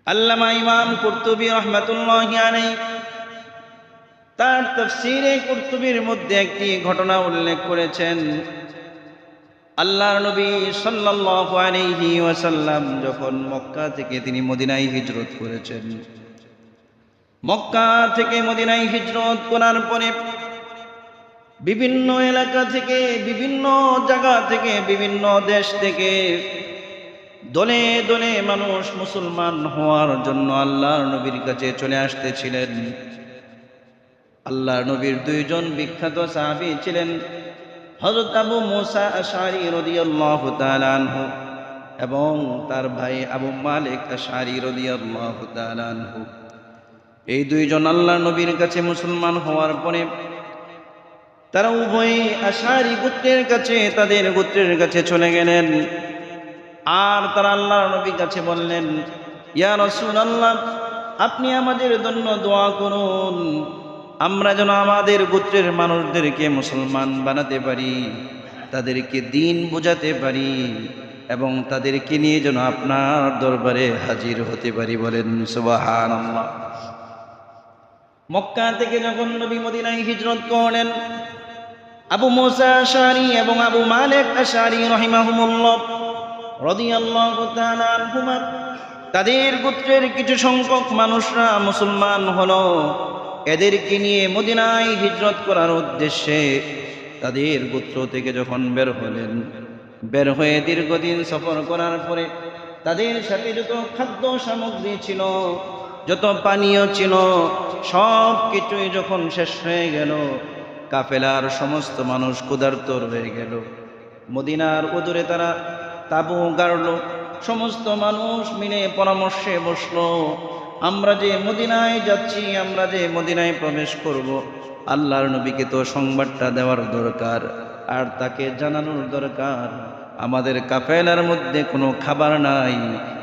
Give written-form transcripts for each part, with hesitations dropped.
আল্লামা ইমাম কুরতুবী রাহমাতুল্লাহি আলাইহি তার তাফসীরে কুরতুবীর মধ্যে একটি ঘটনা উল্লেখ করেছেন। আল্লাহর নবী সাল্লাল্লাহু আলাইহি ওয়াসাল্লাম যখন মক্কা থেকে তিনি মদিনায় হিজরত করেছেন, মক্কা থেকে মদিনায় হিজরত করার পরে বিভিন্ন এলাকা থেকে, বিভিন্ন জায়গা থেকে, বিভিন্ন দেশ থেকে দলে দলে মানুষ মুসলমান হওয়ার জন্য আল্লাহর নবীর কাছে চলে আসতেছিলেন। আল্লাহর নবীর দুইজন বিখ্যাত সাহাবী ছিলেন, হযরত আবু মুসা আশআরী রাদিয়াল্লাহু তাআলা আনহু এবং তার ভাই আবু মালিক আশআরী রাদিয়াল্লাহু তাআলা আনহু। এই দুইজন আল্লাহর নবীর কাছে মুসলমান হওয়ার পরে তারা উভয়ই আশআরী গোত্রের কাছে, তাদের গোত্রের কাছে চলে গেলেন। আর তারা আল্লাহর নবীর কাছে বললেন, ইয়া রাসূলুল্লাহ, আপনি আমাদের জন্য দোয়া করুন, আমরা যেন আমাদের গোত্রের মানুষদেরকে মুসলমান বানাতে পারি, তাদেরকে দ্বীন বোঝাতে পারি এবং তাদেরকে নিয়ে যেন আপনার দরবারে হাজির হতে পারি। বলেন সুবহানাল্লাহ। মক্কা থেকে যখন নবী মদিনায় হিজরত করলেন, আবু মুসা আশআরী এবং আবু মালিক আশআরী রাহিমাহুমুল্লাহ রাদিয়াল্লাহু তাআলা আনহুমা, তাদের গোত্রের কিছু সংখ্যক মানুষরা মুসলমান হলো। এদেরকে নিয়ে মদিনায় হিজরত করার উদ্দেশ্যে তাদের গোত্র থেকে যখন বের হলেন, বের হয়ে দীর্ঘদিন সফর করার পরে তাদের সাথে যত খাদ্য সামগ্রী ছিল, যত পানীয় ছিল, সব কিছুই যখন শেষ হয়ে গেল, কাফেলার সমস্ত মানুষ ক্ষুধার্ত হয়ে গেল। মদিনার অদূরে তারা তাঁবু গাড়ল, সমস্ত মানুষ মিলে পরামর্শে বসলো, আমরা যে মদিনায় যাচ্ছি, আমরা যে মদিনায় প্রবেশ করব, আল্লাহর নবীকে তো সংবাদটা দেওয়ার দরকার, আর তাকে জানানোর দরকার আমাদের কাফেলার মধ্যে কোনো খাবার নাই,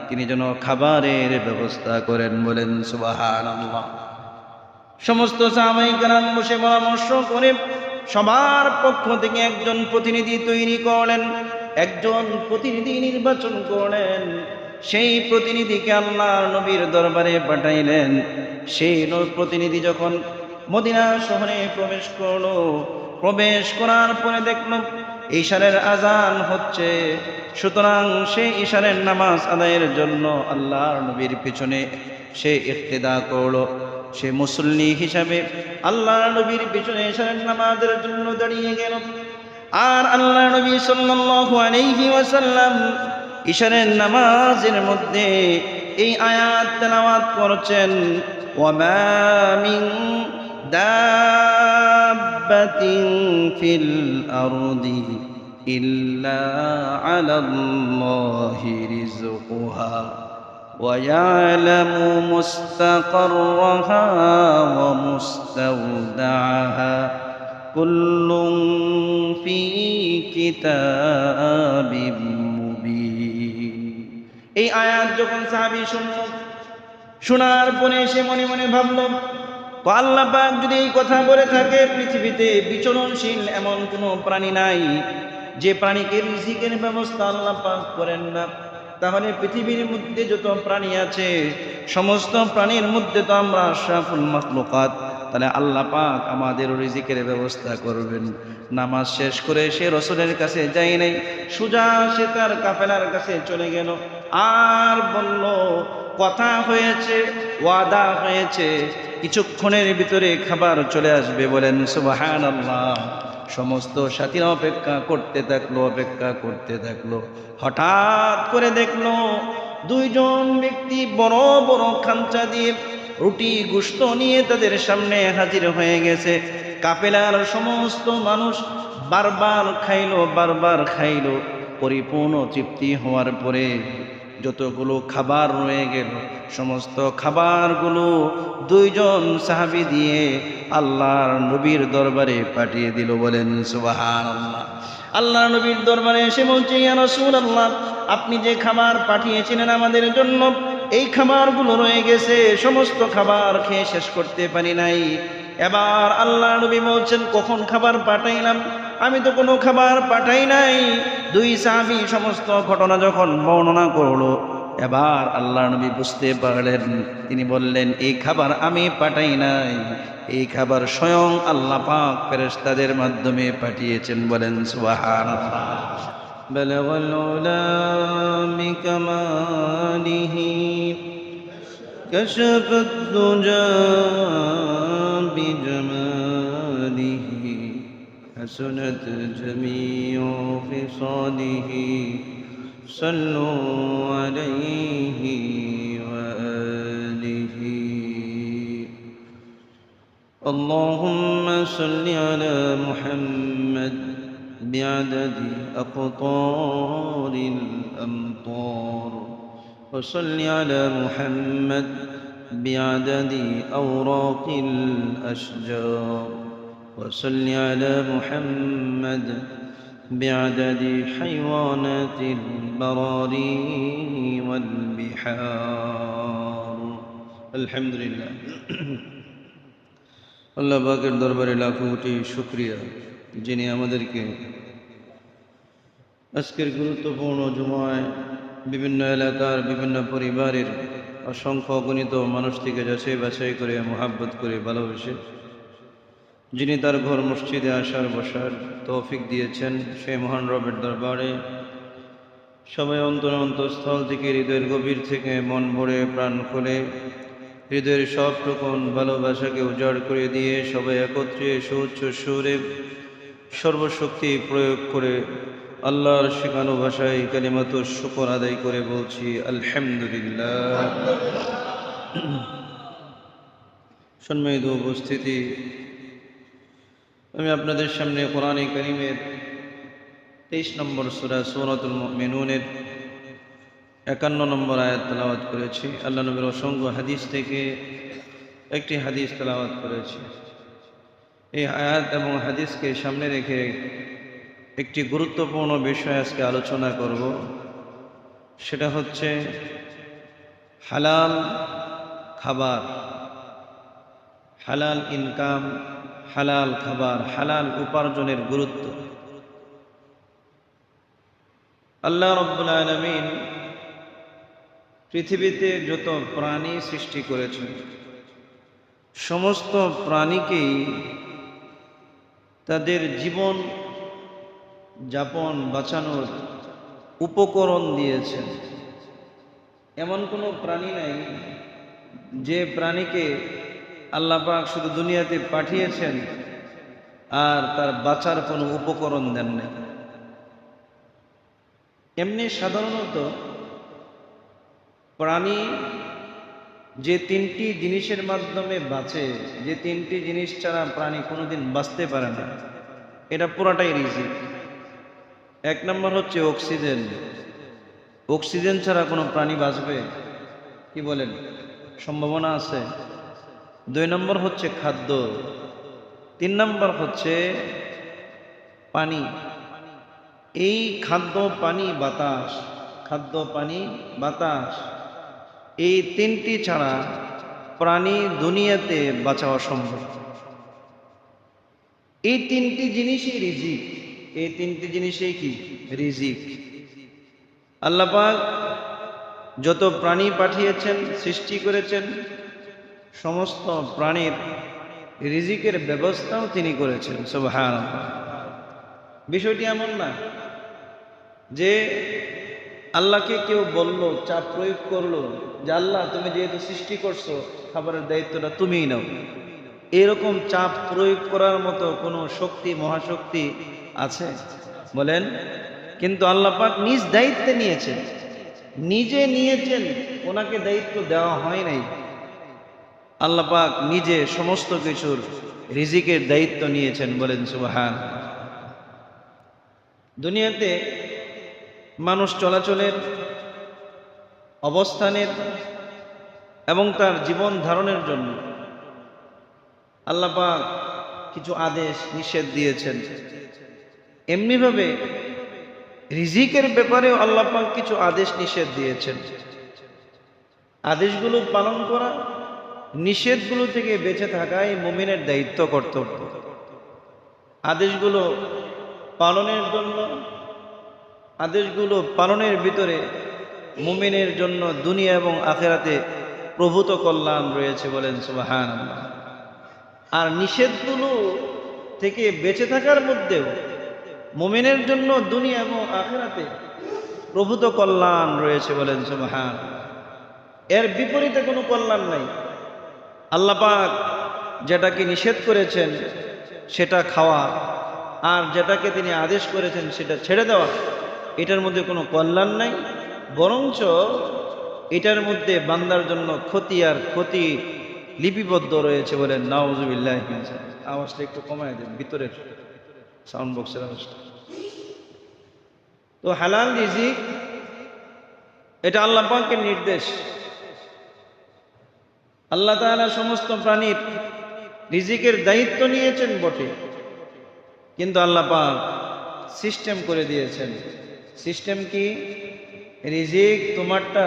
তিনি যেন খাবারের ব্যবস্থা করেন। বলেন সুবহানাল্লাহ। সমস্ত সাহাবায়ে কেরাম বসে পরামর্শ করে সবার পক্ষ থেকে একজন প্রতিনিধি তৈরি করলেন, একজন প্রতিনিধি নির্বাচন করলেন। সেই প্রতিনিধিকে আল্লাহর নবীর দরবারে পাঠাইলেন। সেই প্রতিনিধি যখন মদিনা শহরে প্রবেশ করলো, প্রবেশ করার পরে দেখল ইশারের আজান হচ্ছে, সুতরাং সেই ইশারের নামাজ আদায়ের জন্য আল্লাহর নবীর পিছনে সে ইক্তেদা করলো। সে মুসল্লি হিসাবে আল্লাহর নবীর পিছনে ইশারের নামাজের জন্য দাঁড়িয়ে গেল। আর আল্লাহর নবী সাল্লাল্লাহু আলাইহি ওয়াসাল্লাম ইশারের নামাজের মধ্যে এই আয়াত তেলাওয়াত করছেন, ওয়ামা মিন দাব্বাতিন ফিল আরদি ইল্লা আলাল্লাহি রিজকুহা ওয়া ইয়ালামু মুস্তাকাররাহা ওয়া মুস্তাওদাআহা কুল্লুন ফি কিতাবিম মুবিন। এই আয়াত যখন সাহাবী শুনল, শোনার পরে সে মনে মনে ভাবল, আল্লাহ পাক যদি এই কথা বলে থাকে, পৃথিবীতে বিচরণশীল এমন কোনো প্রাণী নাই যে প্রাণীকে রিজিকের ব্যবস্থা আল্লাহ পাক করেন না, তাহলে পৃথিবীর মধ্যে যত প্রাণী আছে সমস্ত প্রাণীর মধ্যে তো আমরা আশরাফুল মাখলুকাত, তাহলে আল্লাহ পাক আমাদের রিজিকের ব্যবস্থা করবেন। নামাজ শেষ করে সে রাসূলের কাছে যায় নাই, সোজা সে তার কাফেলার কাছে চলে গেল। আর বলল, কথা হয়েছে, ওয়াদা হয়েছে, কিছুক্ষণের ভিতরে খাবার চলে আসবে। বলেন সুবহানাল্লাহ। সমস্ত সাথীরা অপেক্ষা করতে থাকলো, অপেক্ষা করতে থাকলো। হঠাৎ করে দেখলো দুইজন ব্যক্তি বড় বড় খামচা দিয়ে রুটি গোশত নিয়ে তাদের সামনে হাজির হয়ে গেছে। কাফেলার সমস্ত মানুষ বারবার খাইলো, বারবার খাইলো। পরিপূর্ণ তৃপ্তি হওয়ার পরে যতগুলো খাবার রয়ে গেল, সমস্ত খাবারগুলো দুইজন সাহাবী দিয়ে আল্লাহর নবীর দরবারে পাঠিয়ে দিল। বলেন সুবহানাল্লাহ। আল্লাহর নবীর দরবারে এসে বলছে, ইয়া রাসূলুল্লাহ, আপনি যে খাবার পাঠিয়েছিলেন আমাদের জন্য, এই খাবারগুলো রয়ে গেছে, সমস্ত খাবার খেয়ে শেষ করতে পারি নাই। এবার আল্লাহর নবী বলছেন, কখন খাবার পাঠাইলাম? আমি তো কোনো খাবার পাঠাই নাই। দুই সাহাবী সমস্ত ঘটনা যখন বর্ণনা করলো, এবার আল্লাহ নবী বুঝতে পারলেন, তিনি বললেন, এই খাবার আমি পাঠাই নাই, এই খাবার স্বয়ং আল্লাহ পাক ফেরেশতাদের মাধ্যমে পাঠিয়েছেন। বলেন সুবহানাল্লাহ। বালাগাল উলা বিকামালিহি কাশাফাত দুজা বিজামালিহি হাসনাত জামিউ ফিসালিহি সাল্লু আলাইহি ওয়া আলিহি। আল্লাহুম্মা সাল্লি আলা মুহাম্মাদ بعدد أقطار الأمطار وصل على محمد بعدد أوراق الأشجار وصل على محمد بعدد حيوانات البراري والبحار. الحمد لله. আল্লাহ পাকের দরবারে লাখো কোটি শুকরিয়া, যিনি আমাদেরকে আজকের গুরুত্বপূর্ণ জুমায় বিভিন্ন এলাকার বিভিন্ন পরিবারের অসংখ্য অগণিত মানুষ থেকে যাচাই বাছাই করে মোহাব্বত করে ভালোবেসে যিনি তার ঘর মসজিদে আসার বসার তৌফিক দিয়েছেন, সেই মহান রবের দরবারে সবাই অন্তরস্থল থেকে, হৃদয়ের গভীর থেকে, মন ভরে প্রাণ খুলে হৃদয়ের সব রকম ভালোবাসাকে উজাড় করে দিয়ে সবাই একত্রে সুউচ্চ সুরে সর্বশক্তি প্রয়োগ করে আল্লাহর শেখানো ভাষায় কালিমাতুশ শুকর আদায় করে বলছি আলহামদুলিল্লাহ। সম্মানিত উপস্থিতি, আমি আপনাদের সামনে কোরআনে কারীমের 23 নম্বর সূরা সূরাতুল মুমিনুনের 51 নম্বর আয়াত তেলাওয়াত করেছি। আল্লাহ নবীর অসংখ্য হাদিস থেকে একটি হাদিস তেলাওয়াত করেছি। এই আয়াত এবং হাদিসকে সামনে রেখে একটি গুরুত্বপূর্ণ বিষয় আজকে আলোচনা করব, সেটা হচ্ছে হালাল খাবার, হালাল ইনকাম, হালাল খাবার, হালাল উপার্জনের গুরুত্ব। আল্লাহ রাব্বুল আলামিন পৃথিবীতে যত প্রাণী সৃষ্টি করেছেন, সমস্ত প্রাণীকেই তাদের জীবন যাপন বাঁচানোর উপকরণ দিয়েছেন। এমন কোনো প্রাণী নাই যে প্রাণীকে আল্লাহ পাক শুধু দুনিয়াতে পাঠিয়েছেন আর তার বাঁচার কোনো উপকরণ দেন না। এমনি সাধারণত প্রাণী যে 3টি জিনিসের মাধ্যমে বাঁচে, যে 3টি জিনিস ছাড়া প্রাণী কোনোদিন বাঁচতে পারে না, এটা পুরাটাই রিজিক। 1 নম্বর হচ্ছে অক্সিজেন। অক্সিজেন ছাড়া কোনো প্রাণী বাঁচবে? কি বলেন? সম্ভাবনা আছে? 2 নম্বর হচ্ছে খাদ্য। 3 নম্বর হচ্ছে পানি। এই খাদ্য, পানি, বাতাস, খাদ্য, পানি, বাতাস, এই 3টি ছাড়া প্রাণী দুনিয়াতে বাঁচা অসম্ভব। এই 3টি জিনিসই রিজিক। এই 3টি জিনিসই কি? রিজিক। আল্লাহ পাক যত প্রাণী পাঠিয়েছেন, সৃষ্টি করেছেন, সমস্ত প্রাণীর রিজিকের ব্যবস্থাও তিনি করেছেন। সুবহানাল্লাহ। বিষয়টি এমন না যে আল্লাহকে কেউ বলল, চাপ প্রয়োগ করলো যে আল্লাহ তুমি যেহেতু সৃষ্টি করছো, খাবারের দায়িত্বটা তুমিই নাও। এরকম চাপ প্রয়োগ করার মতো কোনো শক্তি, মহাশক্তি আছে? বলেন। কিন্তু আল্লাহ পাক নিজ দায়িত্বে নিয়েছেন, নিজে নিয়েছেন, ওনাকে দায়িত্ব দেওয়া হয় নাই। আল্লাহ পাক নিজে সমস্ত কিছুর রিজিকের দায়িত্ব নিয়েছেন। বলেন সুবহান। দুনিয়াতে মানুষ চলাচলের, অবস্থানের এবং তার জীবন ধারণের জন্য আল্লাহ পাক কিছু আদেশ নিষেধ দিয়েছেন। এমনিভাবে রিজিকের ব্যাপারেও আল্লাহ পাক কিছু আদেশ নিষেধ দিয়েছেন। আদেশগুলো পালন করা, নিষেধগুলো থেকে বেঁচে থাকাই মুমিনের দায়িত্ব, কর্তব্য। আদেশগুলো পালনের জন্য, আদেশগুলো পালনের ভিতরে মুমিনের জন্য দুনিয়া এবং আখিরাতে প্রভূত কল্যাণ রয়েছে, বলেন সুবহানাল্লাহ। আর নিষেধগুলো থেকে বেঁচে থাকার মধ্যেও মুমিনের জন্য দুনিয়া এবং আখিরাতে প্রভূত কল্যাণ রয়েছে, বলেন সুবহানাল্লাহ। এর বিপরীতে কোনো কল্যাণ নাই। আল্লাহ পাক যেটাকে নিষেধ করেছেন সেটা খাওয়া, আর যেটাকে তিনি আদেশ করেছেন সেটা ছেড়ে দেওয়া, এটার মধ্যে কোনো কল্যাণ নাই, বরঞ্চ এটার মধ্যে বান্দার জন্য ক্ষতি আর ক্ষতি লিপিবদ্ধ রয়েছে, বলেন নাউযুবিল্লাহি মিন যালিক। আওয়াজটা একটু কমায় দেন, ভিতরের সাউন্ড বক্সের আওয়াজটা। তো হালাল রিজিক এটা আল্লাহ পাকের নির্দেশ। আল্লাহ তাআলা সমস্ত প্রাণীর রিজিকের দায়িত্ব নিয়েছেন বটে, কিন্তু আল্লাহ পাক সিস্টেম করে দিয়েছেন। সিস্টেম কি? রিজিক তোমারটা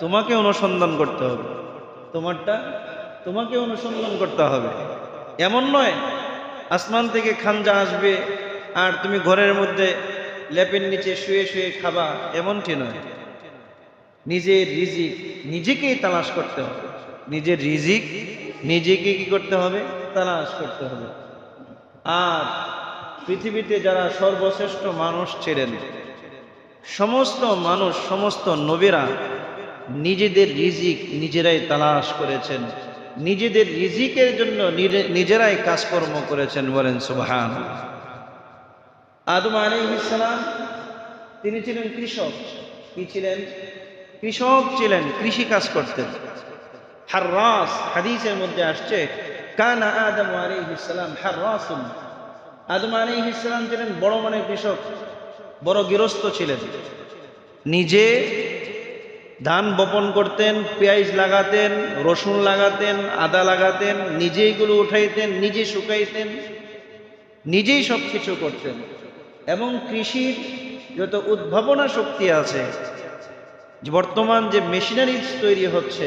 তোমাকে অনুসন্ধান করতে হবে, তোমারটা তোমাকে অনুসন্ধান করতে হবে। এমন নয় আসমান থেকে খানজা আসবে আর তুমি ঘরের মধ্যে লেপের নিচে শুয়ে শুয়ে খাবা, এমনটি নয়। নিজের রিজিক নিজেকেই তালাশ করতে হবে, নিজের রিজিক নিজেকে কি করতে হবে? তালাশ করতে হবে। আর পৃথিবীতে যারা সর্বশ্রেষ্ঠ মানুষ ছিলেন, সমস্ত মানুষ, সমস্ত নবীরা নিজেদের রিজিক নিজেরাই তালাশ করেছেন, নিজেদের রিজিকের জন্য নিজেরাই কাজকর্ম করেছেন, বলেন সুবহানাল্লাহ। আদম আলাইহিস সালাম তিনি ছিলেন কৃষক। কি ছিলেন? কৃষক ছিলেন, কৃষি কাজ করতেন। হাররাস, হাদিসের মধ্যে আসছে কানা আদম আলাইহিস সালাম হাররাসুন। আদম আলাইহিস সালাম ছিলেন বড় মানের কৃষক, বড় গৃহস্থ ছিলেন। নিজে ধান বপন করতেন, পেঁয়াজ লাগাতেন, রসুন লাগাতেন, আদা লাগাতেন, নিজে এগুলো উঠাইতেন, নিজে শুকাইতেন, নিজেই সব কিছু করতেন। এবং কৃষির যত উদ্ভাবনা শক্তি আছে, বর্তমান যে মেশিনারিজ তৈরি হচ্ছে,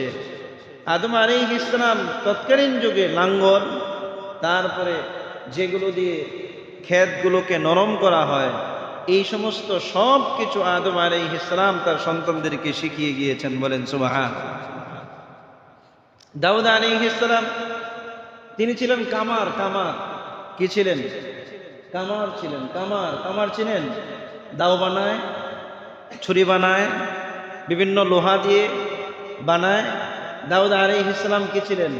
আদম আলাইহিস সালাম তৎকালীন যুগে লাঙ্গল, তারপরে যেগুলো দিয়ে ক্ষেতগুলোকে নরম করা হয়, এই সমস্ত সব কিছু আদম আলাইহিস সালাম তার সন্তানদেরকে শিখিয়ে গিয়েছেন, বলেন সুবহানাল্লাহ। দাউদ আলাইহিস সালাম তিনি ছিলেন কামার। কামার কি ছিলেন? কামার ছিলেন। কামার, কামার ছিলেন, দাও বানায়, ছুরি বানায়, বিভিন্ন লোহা দিয়ে বানায়। দাউদ আলাইহিস সালাম কি ছিলেন?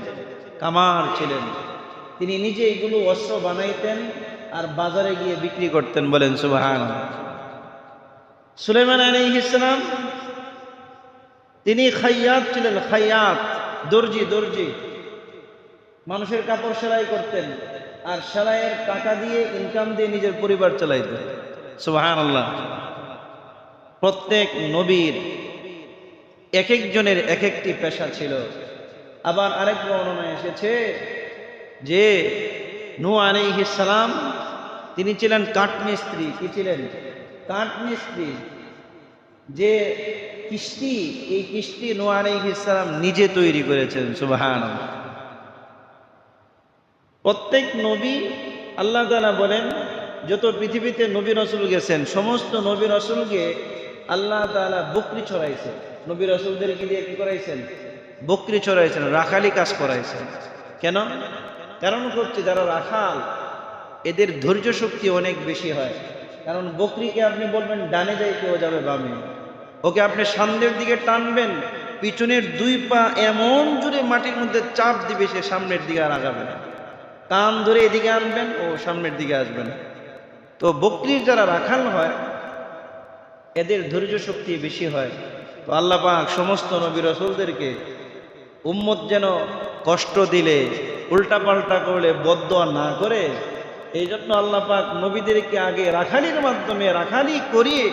কামার ছিলেন। তিনি নিজে এগুলো অস্ত্র বানাইতেন আর বাজারে গিয়ে বিক্রি করতেন, বলেন সুবহানাল্লাহ। সুলাইমান আলাইহিস সালাম তিনি খাইয়াত ছিলেন। খাইয়াত, দর্জি। দর্জি মানুষের কাপড় সেলাই করতেন আর সেলাইয়ের টাকা দিয়ে, ইনকাম দিয়ে নিজের পরিবার চালাইতেন, সুবহানাল্লাহ। প্রত্যেক নবীর এক একজনের এক একটি পেশা ছিল। আবার আরেক বর্ণনায় এসেছে যে নূহ আলাইহিস সালাম তিনি ছিলেন কাঠমিস্ত্রি। কি ছিলেন? কাঠমিস্ত্রি। যে কিস্তি, এই কিস্তি নূহ আলাইহিস সালাম নিজে তৈরি করেছেন, সুবহানাল্লাহ। প্রত্যেক নবী, আল্লাহ তাআলা বলেন যত পৃথিবীতে নবী রাসূল গেছেন, সমস্ত নবী রাসূলকে আল্লাহ তাআলা বকরি চড়াইছেন। নবী রাসূলদেরকে দিয়ে কি করাইছেন? বকরি চড়াইছেন, রাখালি কাজ করাইছেন। কেন? কারণ হচ্ছে যারা রাখাল এদের ধৈর্য শক্তি অনেক বেশি হয়। কারণ বকরিকে আপনি বলবেন ডানে যাইতে, ও যাবে বামে। ওকে আপনি সামনের দিকে টানবেন, পিছনের দুই পা এমন জোরে মাটির মধ্যে চাপ দিবে, সে সামনের দিকে আর আগাবে না। কান ধরে এদিকে আনবেন, ও সামনের দিকে আসবে না। তো বকরির যারা রাখাল হয় এদের ধৈর্য শক্তি বেশি হয়। তো আল্লাহ পাক সমস্ত নবী রাসূলদেরকে উম্মত যেন কষ্ট দিলে, উল্টাপাল্টা করলে বদদোয়া না করে, এই জন্য আল্লাহ পাক নবীদেরকে আগে রাখালির মাধ্যমে, রাখালি করিয়ে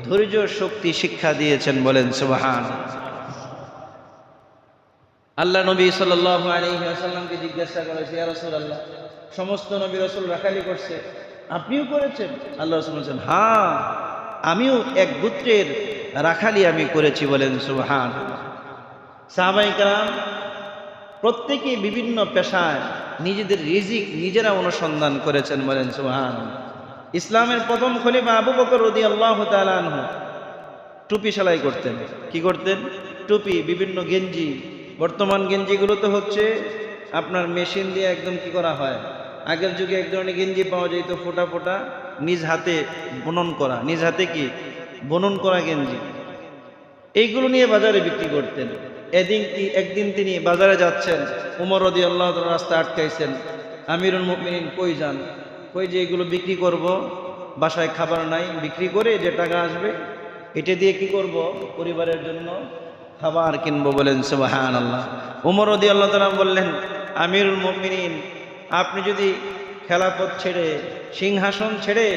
ধৈর্য শক্তি শিক্ষা দিয়েছেন, বলেন সুবহানাল্লাহ। আল্লাহ নবী সাল্লাল্লাহু আলাইহি ওয়াসাল্লামকে জিজ্ঞাসা করেছে, ইয়া রাসূলুল্লাহ, সমস্ত নবী রাসূল রাখালি করছে, আপনিও করেছেন? আল্লাহ রাসূল বলেছেন, হ্যাঁ, আমিও এক গোত্রের রাখালি আমি করেছি, বলেন সুবহানাল্লাহ। সাহাবায়ে কেরাম প্রত্যেকে বিভিন্ন পেশায় নিজেদের রিজিক নিজেরা অনুসন্ধান করেছেন, বলেন সুবহানাল্লাহ। ইসলামের প্রথম খলিফা আবু বকর রাদিয়াল্লাহু তাআলা আনহু টুপি সেলাই করতেন। কি করতেন? টুপি, বিভিন্ন গেঞ্জি। বর্তমান গেঞ্জিগুলো তো হচ্ছে আপনার মেশিন দিয়ে একদম কি করা হয়। আগের যুগে এক ধরনের গেঞ্জি পাওয়া যেত ফোটা ফোটা, নিজ হাতে বুনন করা, নিজ হাতে কি বুনন করা গেঞ্জি, এইগুলো নিয়ে বাজারে বিক্রি করতেন। একদিন তিনি বাজারে যাচ্ছেন, উমর রাদিয়াল্লাহু তাআলা রাস্তা আটকাইছেন। আমিরুল মুমিনিন কই যান? কই যে এগুলো বিক্রি করব, বাসায় খাবার নাই, বিক্রি করে যে টাকা আসবে এটা দিয়ে কি করব, পরিবারের জন্য খাবার কিনবো। বলেন সুবহানাল্লাহ। উমর রাদিয়াল্লাহু তাআলা বললেন, আমিরুল মুমিনিন, আপনি যদি খেলাফত ছেড়ে, সিংহাসন ছেড়ে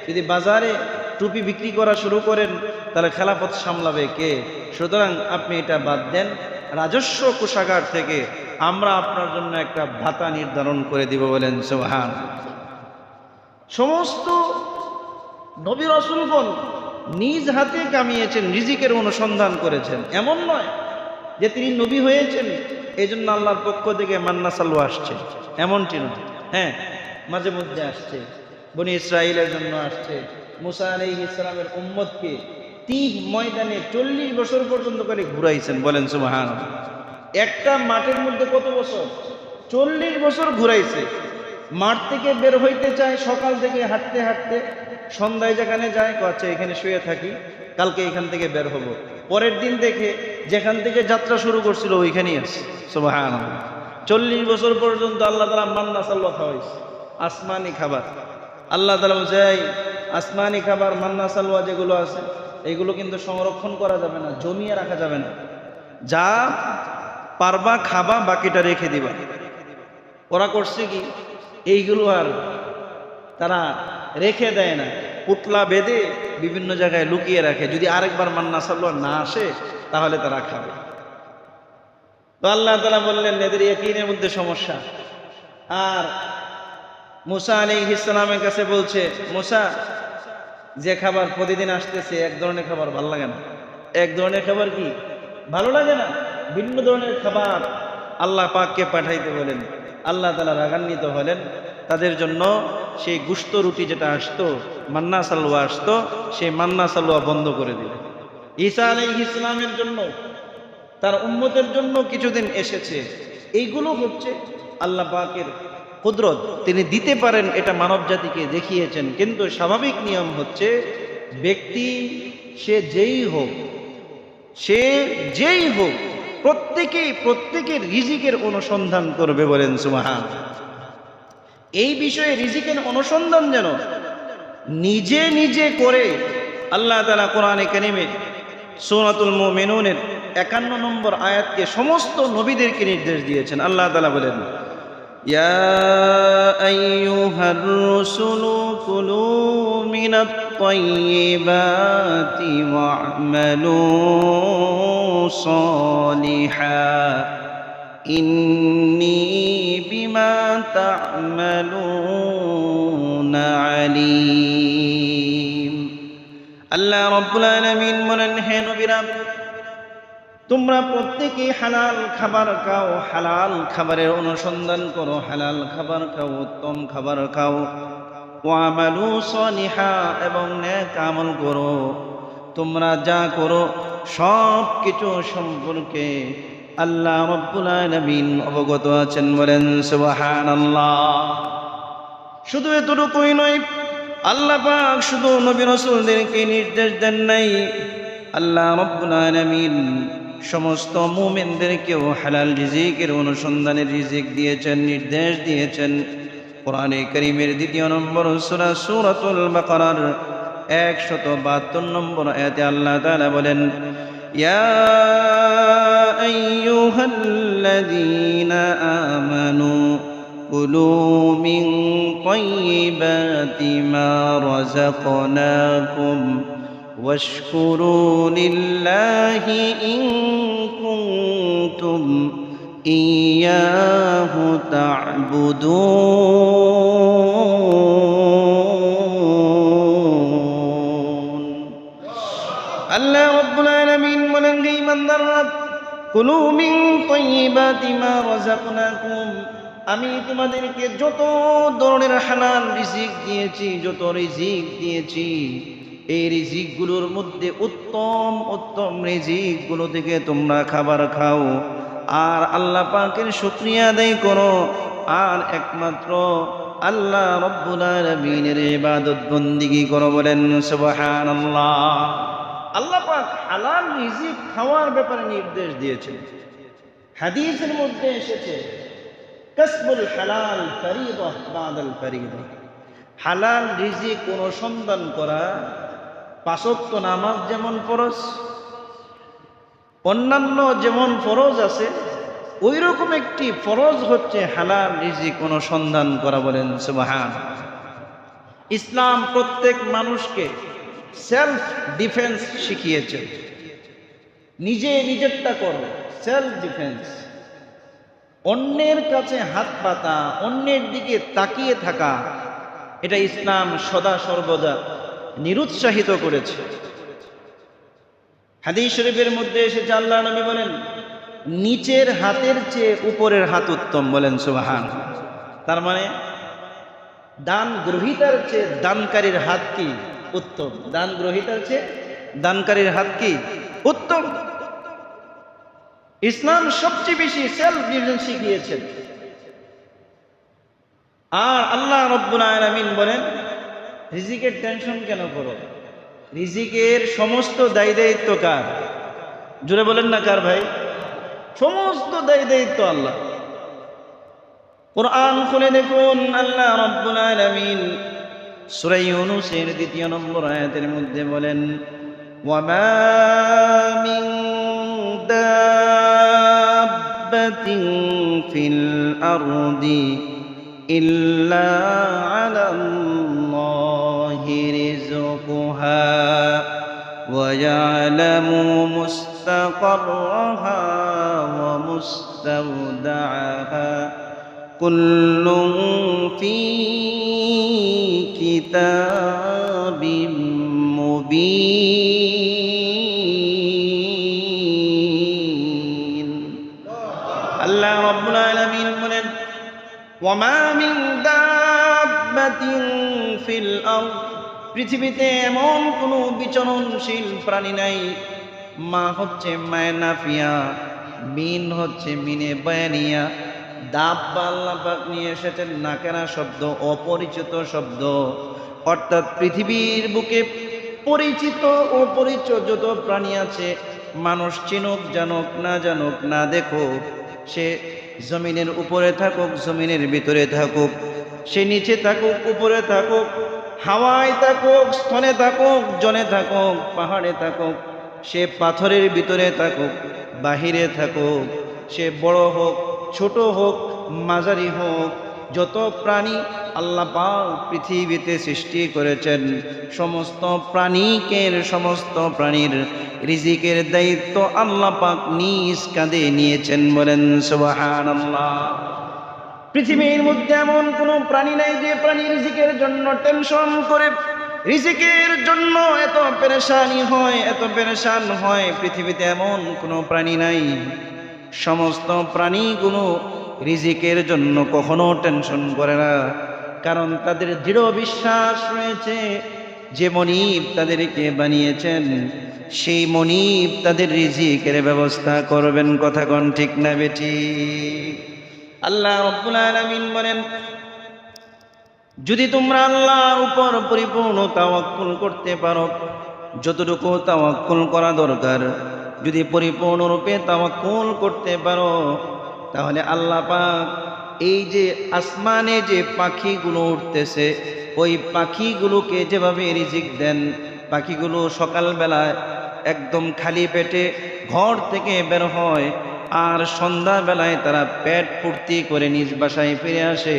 যদি বাজারে টুপি বিক্রি করা শুরু করেন তাহলে খেলাফত সামলাবে কে? সুতরাং আপনি এটা বাদ দেন, রাজস্ব কোষাগার থেকে আমরা আপনার জন্য একটা ভাতা নির্ধারণ করে দিব। বলেন সুবহান। সমস্ত নবী রাসূলগণ নিজ হাতে কামিয়েছেন, রিজিকের অনুসন্ধান করেছেন। এমন নয় যে তিনি নবী হয়েছেন এই জন্য আল্লাহর পক্ষ থেকে মান্না সালওয়া আসছে, এমনটি নয়। হ্যাঁ, মাঝে মধ্যে আসছে, বনি ইসরাইলের জন্য আসছে। মুসা আলাইহিস সালামের উম্মতকে তিহ ময়দানে 40 বছর পর্যন্ত করে ঘুরাইছেন। বলেন সুবহানাল্লাহ। একটা মাঠের মধ্যে কত বছর? 40 বছর ঘুরাইছে। মাঠ থেকে বের হইতে চায়, সকাল থেকে হাঁটতে হাঁটতে সন্ধ্যায় যেখানে যায়, আচ্ছা এখানে শুয়ে থাকি, কালকে এখান থেকে বের হব। পরের দিন দেখে যেখান থেকে যাত্রা শুরু করছিল ওইখানেই আছে। সুবহানাল্লাহ। 40 বছর পর্যন্ত আল্লাহ তাআলা মান্না সালওয়া খাওয়াইছে, আসমানি খাবার। আল্লাহ তাআলা বলছে, আসমানি খাবার মান্না সালওয়া যেগুলো আছে এগুলো কিন্তু সংরক্ষণ করা যাবে না, জমিয়ে রাখা যাবে না। যা পারবা খাবা, বাকিটা রেখে দিবা। ওরা করছে কি, এইগুলো আর তারা রেখে দেয় না, পুতলা বেঁধে বিভিন্ন জায়গায় লুকিয়ে রাখে, যদি আরেকবার মান্না সালওয়া না আসে তাহলে তারা খাবে। তো আল্লাহ তাআলা বললেন এদের ইয়াকিনের মধ্যে সমস্যা। আর মুসা আলাইহিস সালামের কাছে বলছে, মুসা, যে খাবার প্রতিদিন আসতেছে এক ধরনের খাবার ভালো লাগে না। এক ধরনের খাবার কি ভালো লাগে না? ভিন্ন ধরনের খাবার আল্লাহ পাককে পাঠাইতে বলেন। আল্লাহ তাআলা রাগান্বিত হলেন, তাদের জন্য সেই গুস্ত রুটি যেটা আসতো, মান্না সালওয়া আসতো, সেই মান্না সালওয়া বন্ধ করে দিলেন। ঈসা আলাইহিস সালামের জন্য, তার উম্মতের জন্য কিছুদিন এসেছে। এইগুলো হচ্ছে আল্লাহ পাকের কুদরত, তিনি দিতে পারেন, এটা মানব জাতিকে দেখিয়েছেন। কিন্তু স্বাভাবিক নিয়ম হচ্ছে ব্যক্তি সে যেই হোক প্রত্যেকের রিজিকের অনুসন্ধান করবে। বলেন সুবহান। এই বিষয়ে রিজিকের অনুসন্ধান যেন নিজে নিজে করে। আল্লাহ তাআলা কোরআনে কারিমে সূরাতুল মুমিনুনের 51 নম্বর আয়াতকে সমস্ত নবীদেরকে নির্দেশ দিয়েছেন। আল্লাহ তাআলা বলেন, ইয়া আইয়ুহার রাসূলু কুলু মিনাত তাইয়্যিবাতি ওয়া'মালু সালিহান ইন্নী বিমা তা'মালুনা আলীম। আল্লাহ রাব্বুল আলামিন বলেন, হে নবীরা, তোমরা প্রত্যেকে হালাল খাবার খাও, হালাল খাবারের অনুসন্ধান করো, হালাল খাবার খাও, উত্তম খাবার খাও। ওয়া'মালু সালিহা, এবং নেক আমল করো। তোমরা যা করো সব কিছু সম্পর্কে আল্লাহ রাব্বুল আলামিন অবগত আছেন। বলেন সুবহানাল্লাহ। শুধু এতটুকুই নয়, আল্লাহ পাক শুধু নবী রাসূলদেরকে নির্দেশ দেন নাই, আল্লাহ রাব্বুল আলামিন সমস্ত মুমিনদেরকেও হালাল রিজিকের অনুসন্ধানের রিজিক দিয়েছেন, নির্দেশ দিয়েছেন। কোরআনে কারীমের 2 নম্বর সূরা সূরাতুল বাকারার 172 নম্বর আয়াতে আল্লাহ তাআলা বলেন, ইয়া আইয়ুহাল্লাযীনা আমানু কুলু মিন তাইয়্যিবাতি মা রাযাকনাকুম ওয়াশকুরু লিল্লাহি ইন কুনতুম ইয়্যাহু তা'বুদুন। আল্লাহ রাব্বুল আলামিন বলেন, হে ইমানদাররা, কুলু মিন তাইয়্যিবাতি মা রাযাকনাকুম, আমি তোমাদেরকে যত ধরনের হালাল রিজিক দিয়েছি, যত রিজিক দিয়েছি এই রিজিকগুলোর মধ্যে উত্তম উত্তম রিজিকগুলো থেকে তোমরা খাবার খাও আর আল্লাহ পাকের শুকরিয়া আদায় করো আর একমাত্র আল্লাহ রব্বুল আলামিনের ইবাদত বন্দেগী করো। বলেন সুবহানাল্লাহ। আল্লাহ পাক হালাল রিজিক খাওয়ার ব্যাপারে নির্দেশ দিয়েছেন। হাদিসের মধ্যে এসেছে কাসবুল হালাল ফরিদা বাদাল ফরিদা, হালাল রিজিক অনুসন্ধান করা। 5 ওয়াক্ত নামাজ যেমন ফরজ, অন্যান্য যেমন ফরজ আছে, ওই রকম একটি ফরজ হচ্ছে হালাল রিজিক অনুসন্ধান করা। বলেন সুবহানাল্লাহ। ইসলাম প্রত্যেক মানুষকে সেলফ ডিফেন্স শিখিয়েছে। নিজে নিজেরটা করো, সেলফ ডিফেন্স। অন্যের কাছে হাত পাতা, অন্যের দিকে তাকিয়ে থাকা, এটা ইসলাম সদা সর্বদা নিরুৎসাহিত করেছে। হাদিস শরীফের মধ্যে এসেছে আল্লাহ নবী বলেন, নিচের হাতের চেয়ে উপরের হাত উত্তম। বলেন সুবহানাল্লাহ। তার মানে দান গ্রহীতার চেয়ে দানকারীর হাত কি উত্তম, দান গ্রহীতার চেয়ে দানকারীর হাত কি উত্তম। ইসলাম সবচেয়ে বেশি সেলফ ডিফেন্স শিখিয়েছেন। আর আল্লাহ রব্বুল আলামিন বলেন, রিজিকের টেনশন কেন করো? রিজিকের সমস্ত দায় দায়িত্ব কার? জোরে বলেন না কার ভাই? সমস্ত দায় দায়িত্ব আল্লাহ। কুরআন খুলে দেখুন, আল্লাহ রব্বুল আলামিন সূরা ইউনূসের 2 নম্বর আয়াতের মধ্যে বলেন, ওয়ামা মিন দাব্বাতিন ফিল আরদি ইল্লা আলাল্লাহি রিজকুহা ওয়া ইয়ালামু মুস্তাকাররাহা ওয়া মুস্তাওদাআহা কুল্লুন ফী কিতাবিম মুবিন। আল্লাহ রাব্বুল আলামিন বলেন, ওয়ামা মিন দাব্বাতিন ফিল আরদ, পৃথিবীতে এমন কোনো বিচরণশীল প্রাণী নাই। মা হচ্ছে মায়নাফিয়া, মিন হচ্ছে মিনে বায়ানিয়া। দাব্বা আল্লাহ পাক নিয়ে এসেছেন নাকেরা শব্দ, অপরিচিত শব্দ। অর্থাৎ পৃথিবীর বুকে পরিচিত ও অপরিচিত যত প্রাণী আছে, মানুষ চিনুক জানুক না জানুক না দেখুক, সে জমিনের উপরে থাকুক জমিনের ভিতরে থাকুক, সে নিচে থাকুক উপরে থাকুক, হাওয়ায় থাকুক স্থলে থাকুক জলে থাকুক পাহাড়ে থাকুক, সে পাথরের ভিতরে থাকুক বাহিরে থাকুক, সে বড় হোক ছোট হোক মাঝারি হোক, যত প্রাণী আল্লাহ পাক পৃথিবীতে সৃষ্টি করেছেন, সমস্ত সমস্ত প্রাণীর রিজিকের দায়িত্ব আল্লাহ পাক নিজ কাঁধে নিয়েছেন। বলেন সুবহানাল্লাহ। পৃথিবীর মধ্যে এমন কোনো প্রাণী নাই যে প্রাণী রিজিকের জন্য টেনশন করে, রিজিকের জন্য এত পেরেশানি হয়, এত পেরেশান হয়। পৃথিবীতে এমন কোনো প্রাণী নাই। সমস্ত প্রাণীগুলো রিজিকের জন্য কখনো টেনশন করে না, কারণ তাদের দৃঢ় বিশ্বাস রয়েছে যে মনিব তাদেরকে বানিয়েছেন, সেই মনিব তাদের রিজিকের ব্যবস্থা করবেন। কথা কোন ঠিক না বেটি? আল্লাহ রাব্বুল আলামিন বলেন, যদি তোমরা আল্লাহর উপর পরিপূর্ণ তাওয়াক্কুল করতে পারো, যতটুকু তাওয়াক্কুল করা দরকার, যদি পরিপূর্ণরূপে তাওয়াক্কুল করতে পারো, তাহলে আল্লাহ পাক এই যে আসমানে যে পাখিগুলো উঠতেছে, ওই পাখিগুলোকে যেভাবে রিজিক দেন, পাখিগুলো সকালবেলায় একদম খালি পেটে ঘর থেকে বের হয়, আর সন্ধ্যাবেলায় তারা পেট পূর্তি করে নিজ বাসায় ফিরে আসে।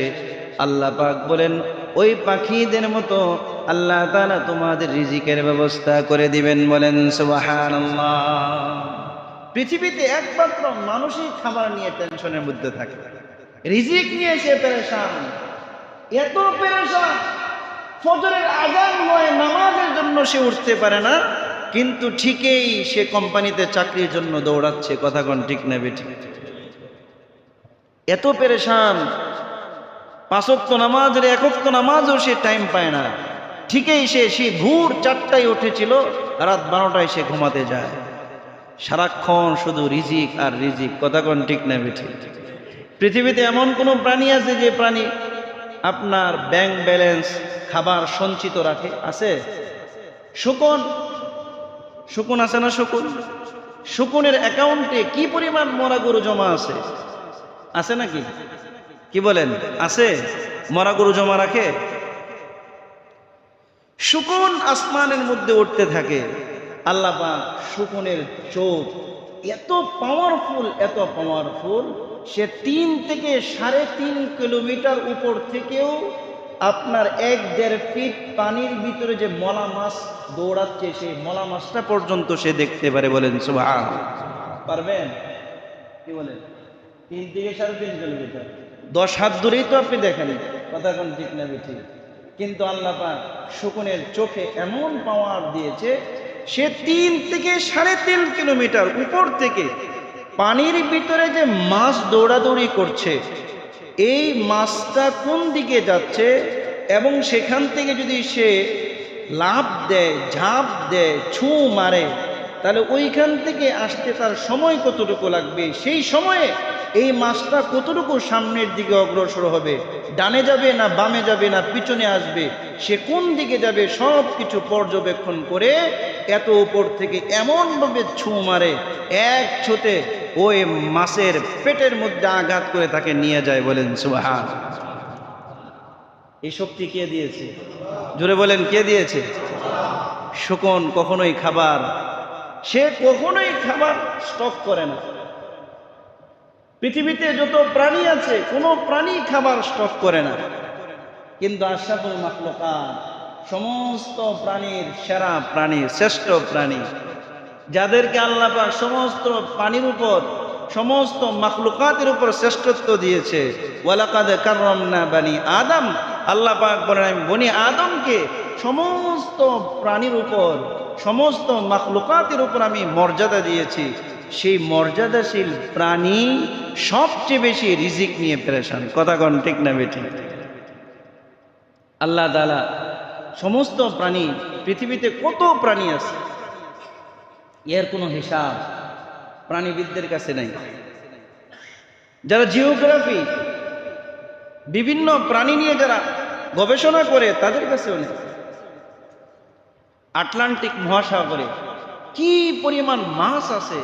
আল্লাহ পাক বলেন, ওই পাখিদের মতো আল্লাহ তাআলা তোমাদের রিজিকের ব্যবস্থা করে দিবেন। বলেন সুবহানাল্লাহ। পৃথিবীতে একমাত্র মানুষই খাবার নিয়ে টেনশনের মধ্যে থাকে, রিজিক নিয়ে সে পেরেশান, এত পেরেশান, ফজরের আযান হয় নামাজের জন্য সে উঠতে পারে না, কিন্তু ঠিকই সে কোম্পানিতে চাকরির জন্য দৌড়াচ্ছে। কথা কোন ঠিক না বেঠিক? এত পেরেশান, 5 ওয়াক্ত নামাজের 1 ওয়াক্ত নামাজও সে টাইম পায় না। ঠিকই সে ভোর 4টায় উঠেছিল, রাত 12টায় সে ঘুমাতে যায়। সারাক্ষণ শুধু রিজিক আর রিজিক, কথা কোন ঠিক না বেঠিক? পৃথিবীতে এমন কোনো প্রাণী আছে যে প্রাণী আপনার ব্যাংক ব্যালেন্স খাবার সঞ্চিত রাখে? আছে? শকুন, শকুন আছে না? শকুনের অ্যাকাউন্টে কি পরিমাণ মরা গরু জমা আছে? আছে নাকি? কি বলেন, আছে? মরা গরু জমা রাখে? শকুন আসমানের মধ্যে উঠতে থাকে। আল্লাহ পাক শকুনের চোখ এত পাওয়ারফুল, সে 3 থেকে 3.5 কিলোমিটার উপর থেকেও আপনার 1-1.5 ফিট পানির ভিতরে যে মলা মাছ দৌড়াচ্ছে, সেই মলা মাছটা পর্যন্ত সে দেখতে পারে। বলেন সুবহানাল্লাহ। পারবেন? কি বলেন? 3 থেকে 3.5 কিলোমিটার, 10 হাত দূরেই তো আপনি দেখেন, কথা কোন ঠিক না বেঠিক? কিন্তু আল্লাহ পাক শকুনের চোখে এমন পাওয়ার দিয়েছে, সে 3 থেকে 3.5 কিলোমিটার উপর থেকে পানির ভিতরে যে মাছ দৌড়াদৌড়ি করছে, এই মাছটা কোন দিকে যাচ্ছে এবং সেখান থেকে যদি সে লাফ দেয়, ঝাঁপ দেয়, ছুঁ মারে, তাহলে ওইখান থেকে আসতে তার সময় কতটুকু লাগবে, সেই সময়ে এই মাছটা কতটুকু সামনের দিকে অগ্রসর হবে, ডানে যাবে না বামে যাবে না পিছনে আসবে, সে কোন দিকে যাবে, সব কিছু পর্যবেক্ষণ করে এত উপর থেকে এমনভাবে ছুঁ মারে, এক ছুঁতে ওই মাছের পেটের মধ্যে আঘাত করে তাকে নিয়ে যায়। বলেন সুবহানাল্লাহ। এই শক্তি কে দিয়েছে? জোরে বলেন, কে দিয়েছে? শকুন কখনোই খাবার স্টক করে না। পৃথিবীতে যত প্রাণী আছে, কোনো প্রাণী খাবার স্টক করে না, কিন্তু আশরাফুল মাখলুকাত, সমস্ত প্রাণীর সেরা প্রাণী, শ্রেষ্ঠ প্রাণী, যাদেরকে আল্লাহ পাক সমস্ত প্রাণীর উপর, সমস্ত মাখলুকাতের উপর শ্রেষ্ঠত্ব দিয়েছে। ওয়ালাকাদ কাররামনা বানি আদম, আল্লাহ পাক বলেন আমি বনি আদমকে সমস্ত প্রাণীর উপর, সমস্ত মাখলুকাতের উপর আমি মর্যাদা দিয়েছি। সেই মর্যাদাশীল প্রাণী সবচেয়ে বেশি রিজিক নিয়ে পেরেশান, কথা কোন ঠিক না বেঠিক? আল্লাহ তাআলা সমস্ত প্রাণী, পৃথিবীতে কত প্রাণী আছে, এর কোনো হিসাব প্রাণীবিদদের কাছে নাই। যারা জিওগ্রাফি, বিভিন্ন প্রাণী নিয়ে যারা গবেষণা করে, তাদের কাছেও নেই। আটলান্টিক মহাসাগরে কি পরিমাণ মাছ আছে,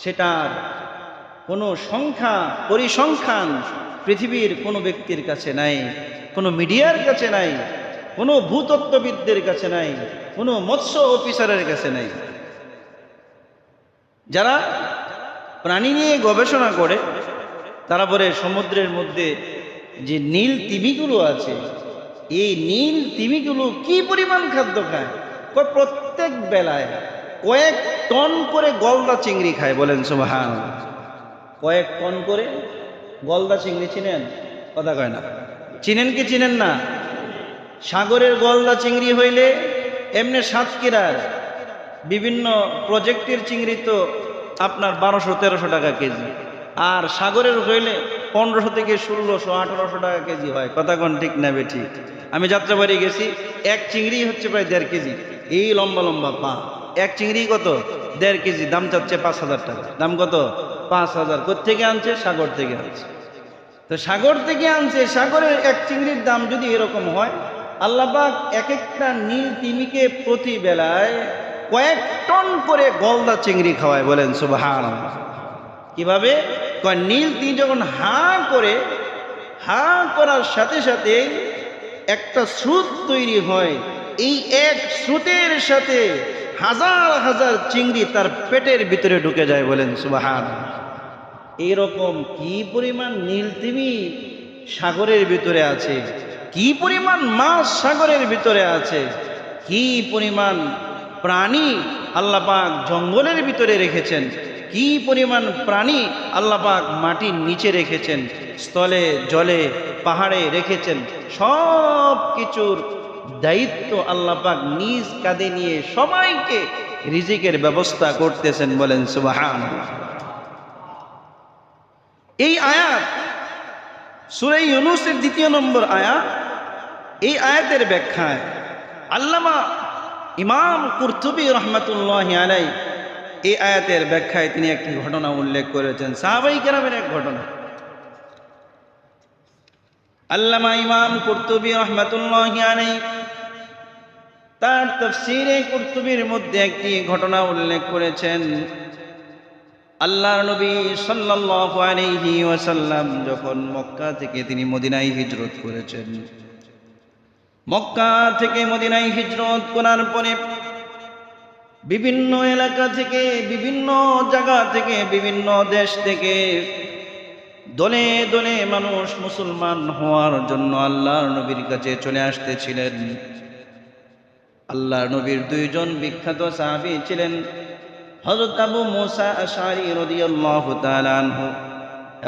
সেটার কোনো পরিসংখ্যান পৃথিবীর কোনো ব্যক্তির কাছে নাই, কোনো মিডিয়ার কাছে নাই, কোনো ভূতত্ত্ববিদদের কাছে নাই, কোনো মৎস্য অফিসারের কাছে নাই। যারা প্রাণী নিয়ে গবেষণা করে, তারা বলে সমুদ্রের মধ্যে যে নীল তিমিগুলো আছে, এই নীল তিমিগুলো কি পরিমাণ খাদ্য খায়, প্রত্যেক বেলায় কয়েক টন করে গলদা চিংড়ি খায়। বলেন সুবহানাল্লাহ। কয়েক টন করে গলদা চিংড়ি, চিনেন? কথা কয় না। চিনেন কি চিনেন না? সাগরের গলদা চিংড়ি হইলে এমনি সাতক্ষীরার বিভিন্ন প্রজেক্টের চিংড়ি তো আপনার 1200-1300 টাকা কেজি, আর সাগরের হইলে 1500 থেকে 1600-1800 টাকা কেজি হয়। কথা কোন ঠিক না বেঠিক? আমি যাত্রাবাড়ি গেছি, এক চিংড়ি হচ্ছে প্রায় 1.5 কেজি, এই লম্বা লম্বা পা, এক চিংড়ি কত? 1.5 কেজি, দাম চাচ্ছে 5000 টাকা। দাম কত? 5000। কোত্থেকে আনছে? সাগর থেকে আনছে। তো সাগর থেকে আনছে, সাগরের এক চিংড়ির দাম যদি এরকম হয়, আল্লাহ পাক এক একটা নীল তিমিকে প্রতি বেলায় কয়েক টন করে গলদা চিংড়ি খাওয়ায়। বলেন সুবহানাল্লাহ। কিভাবে? কয় নীল তিমি যখন হা করার সাথে সাথে একটা স্রোত তৈরি হয়, এই এক স্রোতের সাথে হাজার হাজার চিংড়ি তার পেটের ভিতরে ঢুকে যায়। বলেন সুবহানাল্লাহ। এইরকম কি পরিমাণ নীল তিমি সাগরের ভিতরে আছে, কি পরিমাণ মাছ সাগরের ভিতরে আছে, কি পরিমাণ প্রাণী আল্লাহ পাক জঙ্গলের ভিতরে রেখেছেন, কি পরিমাণ প্রাণী আল্লাহ পাক মাটির নিচে রেখেছেন, স্থলে জলে পাহাড়ে রেখেছেন, সব কিছুর দায়িত্ব আল্লাহ পাক নিজ কাঁধে নিয়ে সবাইকে রিজিকের ব্যবস্থা করতেছেন। বলেন সুবহানাল্লাহ। এই আয়াত সূরা ইউনূসের 2 নম্বর আয়াত, এই আয়াতের ব্যাখ্যায় আল্লামা ইমাম কুরতুবী রহমাতুল্লাহি আলাইহি এই আয়াতের ব্যাখ্যায় তিনি একটি ঘটনা উল্লেখ করেছেন, সাহাবায়ে কেরামের এক ঘটনা। আল্লামা ইমাম কুরতুবী রহমাতুল্লাহি আলাইহি তার তাফসীরে কুরতুবীর মধ্যে একটি ঘটনা উল্লেখ করেছেন। আল্লাহর নবী সাল্লাল্লাহু আলাইহি ওয়াসাল্লাম যখন মক্কা থেকে তিনি মদিনায় হিজরত করেছেন, মক্কা থেকে মদিনায় হিজরত করার পরে বিভিন্ন এলাকা থেকে, বিভিন্ন জায়গা থেকে, বিভিন্ন দেশ থেকে দলে দলে মানুষ মুসলমান হওয়ার জন্য আল্লাহর নবীর কাছে চলে আসতেছিলেন। আল্লাহর নবীর দুইজন বিখ্যাত সাহাবী ছিলেন, হযরত আবু মুসা আশআরী রাদিয়াল্লাহু তাআলা আনহু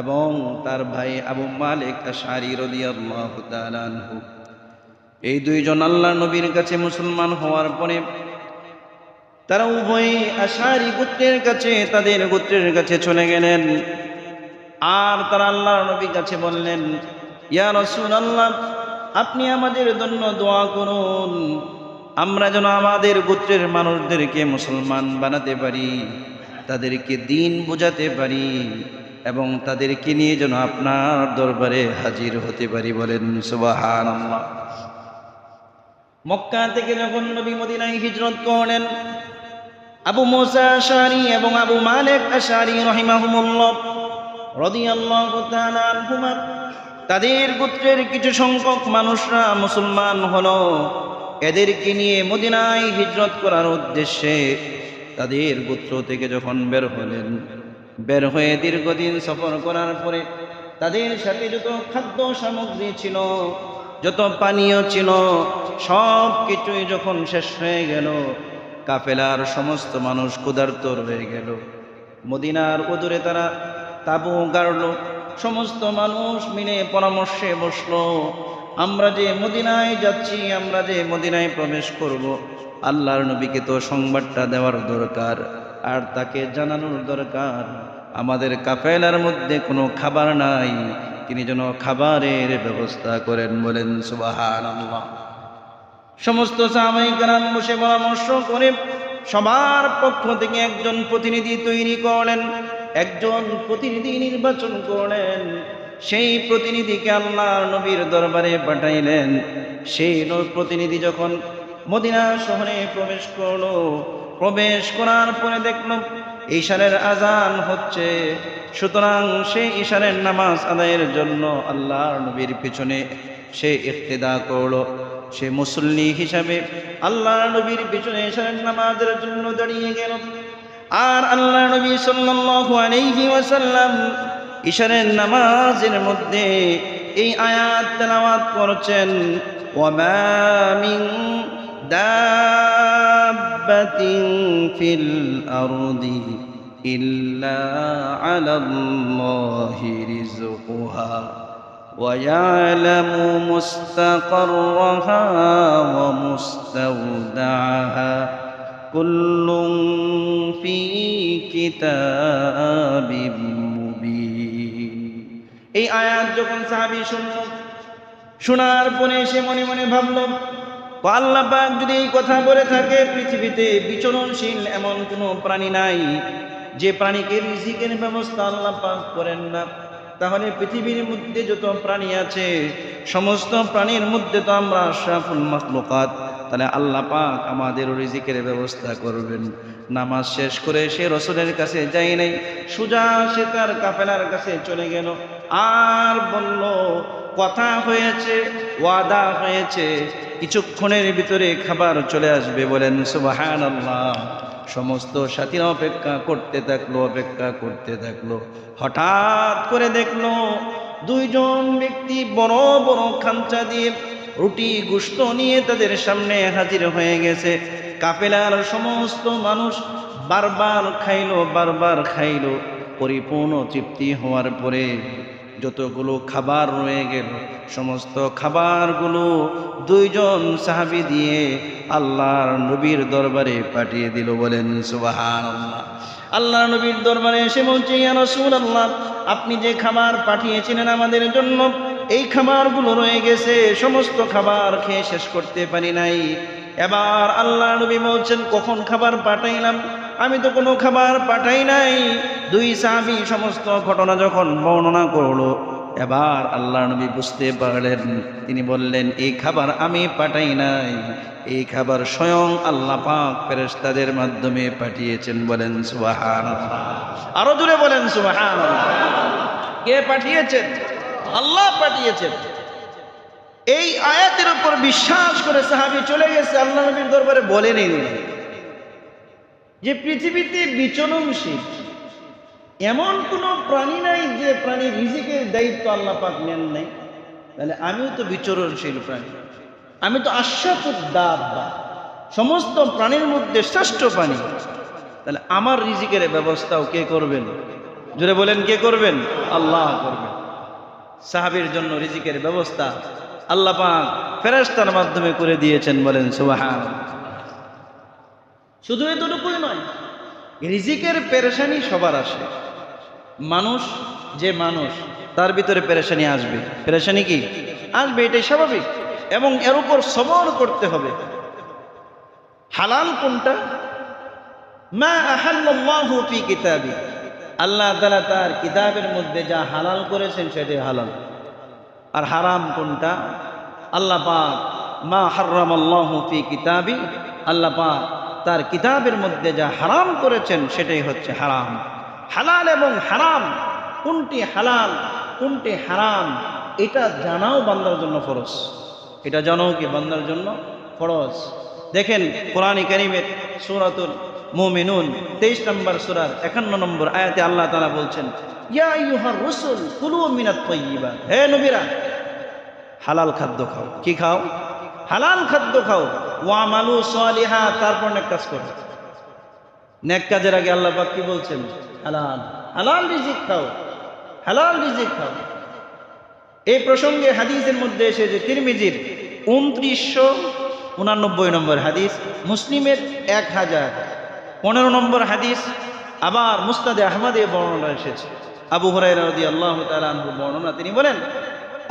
এবং তার ভাই আবু মালিক আশআরী রাদিয়াল্লাহু তাআলা আনহু। এই দুইজন আল্লাহর নবীর কাছে মুসলমান হওয়ার পরে তারা উভয় আশআরী গোত্রের কাছে, তাদের গোত্রের কাছে চলে গেলেন। আর তারা আল্লাহর নবীর কাছে বললেন, ইয়া রাসূলুল্লাহ, আপনি আমাদের জন্য দোয়া করুন, আমরা যেন আমাদের গোত্রের মানুষদেরকে মুসলমান বানাতে পারি, তাদেরকে দ্বীন বোঝাতে পারি এবং তাদেরকে নিয়ে যেন আপনার দরবারে হাজির হতে পারি। বলেন সুবহানাল্লাহ। মক্কা থেকে যখন নবী মদিনায় হিজরত করলেন, আবু মুসা আশআরী এবং আবু মালিক আশআরী রাহিমাহুমুল্লাহ রাদিয়াল্লাহু তাআলা আনহুমা তাদের গোত্রের কিছু সংখ্যক মানুষরা মুসলমান হলো। এদেরকে নিয়ে মদিনায় হিজরত করার উদ্দেশ্যে তাদের গোত্র থেকে যখন বের হলেন, বের হয়ে দীর্ঘদিন সফর করার পরে তাদের সাথে যত খাদ্য সামগ্রী ছিল, যত পানীয় ছিল, সব কিছুই যখন শেষ হয়ে গেল, কাফেলার সমস্ত মানুষ ক্ষুধার্ত হয়ে গেল। মদিনার অদূরে তারা তাঁবু গাড়ল, সমস্ত মানুষ মিলে পরামর্শে বসলো, আমরা যে মদিনায় যাচ্ছি, আমরা যে মদিনায় প্রবেশ করব, আল্লাহর নবীকে তো সংবাদটা দেওয়ার দরকার, আর তাকে জানানোর দরকার আমাদের কাফেলার মধ্যে কোনো খাবার নাই, তিনি যেন খাবারের ব্যবস্থা করেন। বলেন সুবহানাল্লাহ। সমস্ত সাহাবায়ে কেরাম বসে পরামর্শ করে সবার পক্ষ থেকে একজন প্রতিনিধি তৈরি করলেন, একজন প্রতিনিধি নির্বাচন করলেন। সেই প্রতিনিধিকে আল্লাহর নবীর দরবারে পাঠাইলেন। সেই প্রতিনিধি যখন মদিনা শহরে প্রবেশ করলো, প্রবেশ করার পরে দেখল ঈশানের আজান হচ্ছে, সুতরাং সেই ঈশানের নামাজ আদায়ের জন্য আল্লাহর নবীর পিছনে সে ইক্তেদা করলো। সে মুসল্লি হিসাবে আল্লাহর নবীর পিছনে ঈশানের নামাজের জন্য দাঁড়িয়ে গেল। আর আল্লাহর নবী সাল্লাল্লাহু আলাইহি ওয়াসাল্লাম ঈশানের নামাজের মধ্যে এই আয়াত তেলাওয়াত করছেন, ওয়ামা মিন দাব্বাতিন ফিল আরদি ইল্লা আলাল্লাহি রিজকুহা ওয়া ইয়ালামু মুস্তাকাররাহা ওয়া মুস্তাওদাআহা কুল্লুন ফি কিতাবিম মুবিন। এই আয়াত যখন সাহাবী শুনল, শোনার পরে সে মনে মনে ভাবল, আল্লাহ পাক যদি এই কথা বলে থাকে, পৃথিবীতে বিচরণশীল এমন কোনো প্রাণী নাই যে প্রাণীকে রিজিকের ব্যবস্থা আল্লাহ পাক করেন না, তাহলে পৃথিবীর মধ্যে যত প্রাণী আছে সমস্ত প্রাণীর মধ্যে তো আমরা আশরাফুল মাখলুকাত, তাহলে আল্লাহ পাক আমাদের রিজিকের ব্যবস্থা করবেন। নামাজ শেষ করে সে রাসূলের কাছে যায় নাই, সোজা সে তার কাফেলার কাছে চলে গেল। আর বলল, কথা হয়েছে, ওয়াদা হয়েছে, কিছুক্ষণের ভিতরে খাবার চলে আসবে। বলেন সুবহানাল্লাহ। সমস্ত সাথীরা অপেক্ষা করতে থাকলো, অপেক্ষা করতে থাকলো। হঠাৎ করে দেখলো দুইজন ব্যক্তি বড় বড় খামচা দিয়ে রুটি গোশত নিয়ে তাদের সামনে হাজির হয়ে গেছে। কাফেলার সমস্ত মানুষ বারবার খাইলো, বারবার খাইলো। পরিপূর্ণ তৃপ্তি হওয়ার পরে যতগুলো খাবার রয়ে গেল, সমস্ত খাবারগুলো দুইজন সাহাবী দিয়ে আল্লাহর নবীর দরবারে পাঠিয়ে দিল। বলেন সুবহানাল্লাহ। আল্লাহর নবীর দরবারে এসে বলছে, ইয়া রাসূলুল্লাহ, আপনি যে খাবার পাঠিয়েছিলেন আমাদের জন্য, এই খাবারগুলো রয়ে গেছে, সমস্ত খাবার খেয়ে শেষ করতে পারি নাই। এবার আল্লাহ নবী বলছেন, কখন খাবার পাঠাইলাম? আমি তো কোনো খাবার পাঠাই নাই। দুই সাহাবী সমস্ত ঘটনা যখন বর্ণনা করলো, এবার আল্লাহ নবী বুঝতে পারলেন, তিনি বললেন, এই খাবার আমি পাঠাই নাই, এই খাবার স্বয়ং আল্লাহ পাক ফেরেশতাদের মাধ্যমে পাঠিয়েছেন। বলেন সুবহানাল্লাহ। আরো জোরে বলেন সুবহানাল্লাহ। কে পাঠিয়েছেন? আল্লাহ পাঠিয়েছেন। এই আয়াতের উপর বিশ্বাস করে সাহাবী চলে গেছে, আল্লাহ নবীর দরবারে বলেনি যে পৃথিবীতে বিচরণশীল এমন কোনো প্রাণী নাই যে প্রাণীর রিজিকের দায়িত্ব আল্লাহ পাক নেন নাই। তাহলে আমিও তো বিচরণশীল প্রাণী, আমি তো আশরাফুদ দাব্বা, সমস্ত প্রাণীর মধ্যে শ্রেষ্ঠ প্রাণী। তাহলে আমার রিজিকের ব্যবস্থাও কে করবেন? জোরে বলেন, কে করবেন? আল্লাহ করবেন। সাহাবীর জন্য রিজিকের ব্যবস্থা আল্লাহ পাক ফেরেশতার মাধ্যমে করে দিয়েছেন। বলেন সুবহানাল্লাহ। শুধু এতটুকুই নয়, রিজিকের পেরেশানি সবার আসে। মানুষ যে মানুষ, তার ভিতরে পেরেশানি আসবে। পেরেশানি কি আসবে, এটাই স্বাভাবিক, এবং এর উপর সবর করতে হবে। হালাল কোনটা? মা আহাল্লাল্লাহু ফি কিতাবি, আল্লাহ তাআলা তার কিতাবের মধ্যে যা হালাল করেছেন সেটাই হালাল। আর হারাম কোনটা? আল্লাহ পাক মা হারামাল্লাহু ফি কিতাবি, আল্লাহ পাক তার কিতাবের মধ্যে যা হারাম করেছেন সেটাই হচ্ছে হারাম। হালাল এবং হারাম, কোনটি হালাল কোনটি হারাম, এটা জানাও বান্দার জন্য ফরজ। এটা জানাও কি বান্দার জন্য ফরজ। দেখেন কোরআনে কারীমের সূরাতুল মুমিনুন 23 নম্বর সূরার 51 নম্বর আয়াতে আল্লাহ তাআলা বলছেন, ইয়া আইয়ুহার রাসূল কুলু মিনাত তাইয়্যিবাত, হে নবীরা হালাল খাদ্য খাও। কি খাও? হালাল খাদ্য খাও। ওয়ামালু সালিহা, তারপর নেক কাজ করো। নেক কাজের আগে আল্লাহ পাক কি বলছেন? হালাল। হালাল রিজিক খাও, হালাল রিজিক খাও। এই প্রসঙ্গে হাদিসের মধ্যে এসেছে তিরমিজির 2989 নম্বর হাদিস, মুসলিমের 1015 নম্বর হাদিস, আবার মুসনাদে আহমদে বর্ণনা এসেছে। আবু হুরায়রা রাদিয়াল্লাহু তাআলা আনহু বর্ণনা, তিনি বলেন,